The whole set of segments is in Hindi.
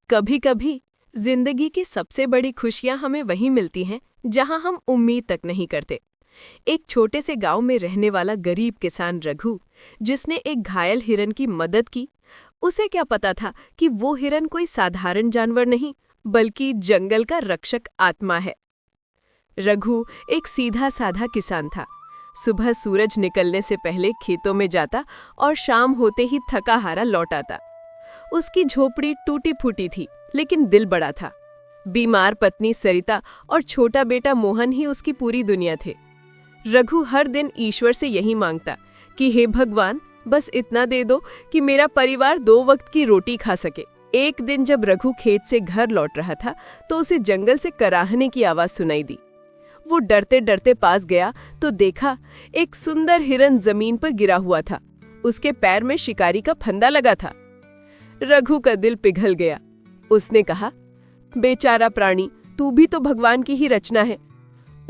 कभी कभी जिंदगी की सबसे बड़ी खुशियां हमें वहीं मिलती हैं जहां हम उम्मीद तक नहीं करते। एक छोटे से गांव में रहने वाला गरीब किसान रघु, जिसने एक घायल हिरन की मदद की, उसे क्या पता था कि वो हिरन कोई साधारण जानवर नहीं बल्कि जंगल का रक्षक आत्मा है। रघु एक सीधा साधा किसान था। सुबह सूरज निकलने से पहले खेतों में जाता और शाम होते ही थका हारा लौट आता। उसकी झोपड़ी टूटी फूटी थी, लेकिन दिल बड़ा था। बीमार पत्नी सरिता और छोटा बेटा मोहन ही उसकी पूरी दुनिया थे। रघु हर दिन ईश्वर से यही मांगता कि हे भगवान, बस इतना दे दो कि मेरा परिवार 2 वक्त की रोटी खा सके। एक दिन जब रघु खेत से घर लौट रहा था तो उसे जंगल से कराहने की आवाज सुनाई दी। वो डरते डरते पास गया तो देखा एक सुंदर हिरन जमीन पर गिरा हुआ था। उसके पैर में शिकारी का फंदा लगा था। रघु का दिल पिघल गया। उसने कहा, बेचारा प्राणी, तू भी तो भगवान की ही रचना है।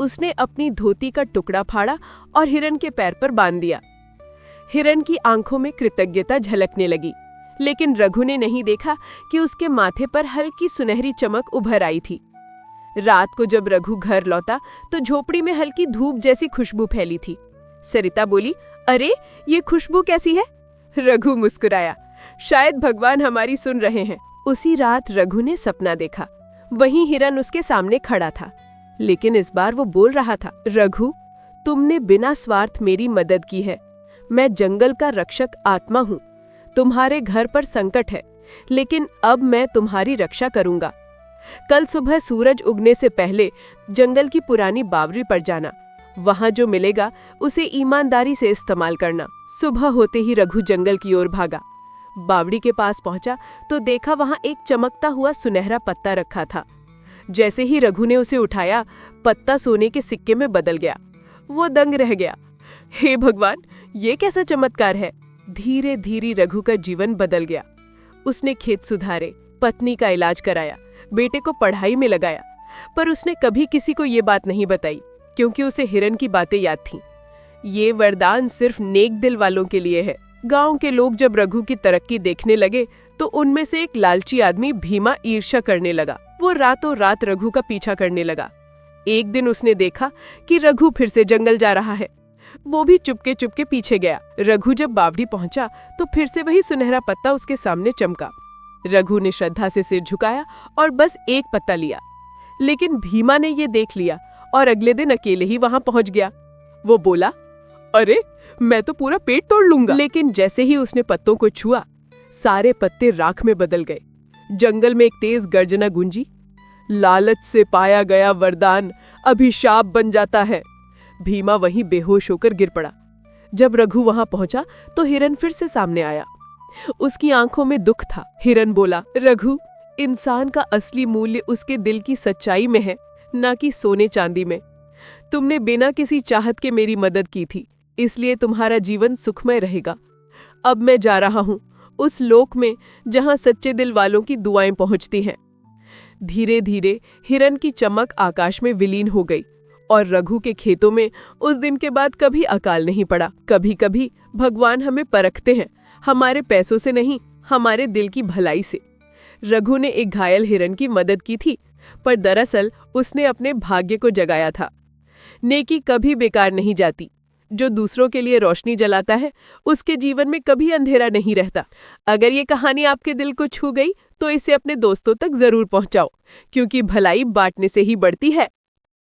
उसने अपनी धोती का टुकड़ा फाड़ा और हिरन के पैर पर बांध दिया। हिरन की आंखों में कृतज्ञता झलकने लगी, लेकिन रघु ने नहीं देखा कि उसके माथे पर हल्की सुनहरी चमक उभर आई थी। रात को जब रघु घर लौटा तो झोपड़ी में हल्की धूप जैसी खुशबू फैली थी। सरिता बोली, अरे ये खुशबू कैसी है? रघु मुस्कुराया, शायद भगवान हमारी सुन रहे हैं। उसी रात रघु ने सपना देखा। वहीं हिरन उसके सामने खड़ा था, लेकिन इस बार वो बोल रहा था, रघु, तुमने बिना स्वार्थ मेरी मदद की है। मैं जंगल का रक्षक आत्मा हूँ। तुम्हारे घर पर संकट है, लेकिन अब मैं तुम्हारी रक्षा करूंगा। कल सुबह सूरज उगने से पहले जंगल की पुरानी बावड़ी पर जाना। वहां जो मिलेगा उसे ईमानदारी से इस्तेमाल करना। सुबह होते ही रघु जंगल की ओर भागा। बावड़ी के पास पहुंचा तो देखा वहां एक चमकता हुआ सुनहरा पत्ता रखा था। जैसे ही रघु ने उसे उठाया, पत्ता सोने के सिक्के में बदल गया। वो दंग रह गया। हे भगवान, ये कैसा चमत्कार है? धीरे धीरे रघु का जीवन बदल गया। उसने खेत सुधारे, पत्नी का इलाज कराया, बेटे को पढ़ाई में लगाया। पर उसने कभी किसी को ये बात नहीं बताई, क्योंकि उसे हिरन की बातें याद थीं। ये वरदान सिर्फ नेक दिल वालों के लिए है। गांव के लोग जब रघु की तरक्की देखने लगे तो उनमें से एक लालची आदमी भीमा ईर्ष्या करने लगा। वो रातों रात रघु का पीछा करने लगा। एक दिन उसने देखा कि रघु फिर से जंगल जा रहा है। वो भी चुपके चुपके पीछे गया। रघु जब बावड़ी पहुंचा तो फिर से वही सुनहरा पत्ता उसके सामने चमका। रघु ने श्रद्धा से सिर झुकाया और बस एक पत्ता लिया, लेकिन भीमा ने ये देख लिया और अगले दिन अकेले ही वहां पहुंच गया। वो बोला, अरे मैं तो पूरा पेट तोड़ लूंगा। लेकिन जैसे ही उसने पत्तों को छुआ, सारे पत्ते राख में बदल गए। जंगल में एक तेज गर्जना गूंजी, लालच से पाया गया वरदान अभिशाप बन जाता है। भीमा वहीं बेहोश होकर गिर पड़ा। जब रघु वहां पहुंचा तो हिरन फिर से सामने आया। उसकी आंखों में दुख था। हिरन बोला, रघु, इंसान का असली मूल्य उसके दिल की सच्चाई में है, ना कि सोने चांदी में। तुमने बिना किसी चाहत के मेरी मदद की थी, इसलिए तुम्हारा जीवन सुखमय रहेगा। अब मैं जा रहा हूं उस लोक में जहां सच्चे दिल वालों की दुआएं पहुंचती हैं। धीरे धीरे हिरन की चमक आकाश में विलीन हो गई और रघु के खेतों में उस दिन के बाद कभी अकाल नहीं पड़ा। कभी कभी भगवान हमें परखते हैं, हमारे पैसों से नहीं, हमारे दिल की भलाई से। रघु ने एक घायल हिरन की मदद की थी, पर दरअसल उसने अपने भाग्य को जगाया था। नेकी कभी बेकार नहीं जाती। जो दूसरों के लिए रोशनी जलाता है, उसके जीवन में कभी अंधेरा नहीं रहता। अगर ये कहानी आपके दिल को छू गई तो इसे अपने दोस्तों तक जरूर पहुंचाओ, क्योंकि भलाई बांटने से ही बढ़ती है।